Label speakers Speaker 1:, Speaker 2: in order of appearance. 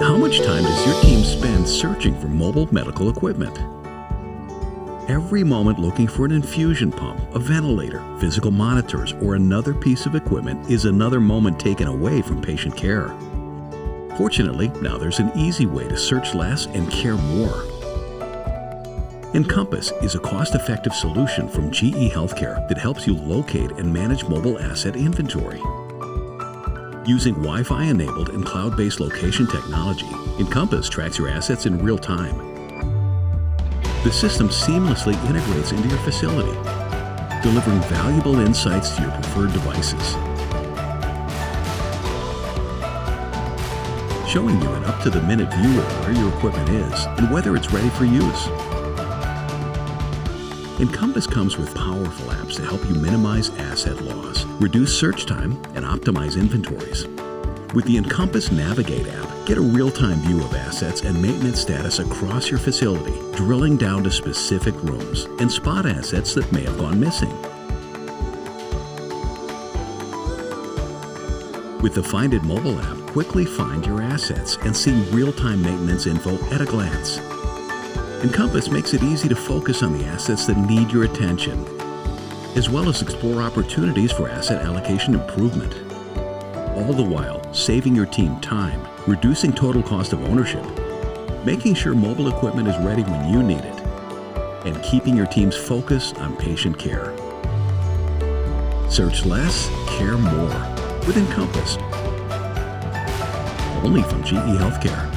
Speaker 1: How much time does your team spend searching for mobile medical equipment? Every moment looking for an infusion pump, a ventilator, physical monitors, or another piece of equipment is another moment taken away from patient care. Fortunately, now there's an easy way to search less and care more. Encompass is a cost-effective solution from GEHealthcare that helps you locate and manage mobile asset inventory. Using Wi-Fi enabled and cloud-based location technology, Encompass tracks your assets in real time. The system seamlessly integrates into your facility, delivering valuable insights to your preferred devices. Showing you an up-to-the-minute view of where your equipment is and whether it's ready for use. Encompass comes with powerful apps to help you minimize asset loss, reduce search time, and optimize inventories. With the Encompass Navigate app, get a real-time view of assets and maintenance status across your facility, drilling down to specific rooms, and spot assets that may have gone missing. With the Find It mobile app, quickly find your assets and see real-time maintenance info at a glance. Encompass makes it easy to focus on the assets that need your attention, as well as explore opportunities for asset allocation improvement. All the while, saving your team time, reducing total cost of ownership, making sure mobile equipment is ready when you need it, and keeping your team's focus on patient care. Search less, care more with Encompass. Only from GE Healthcare.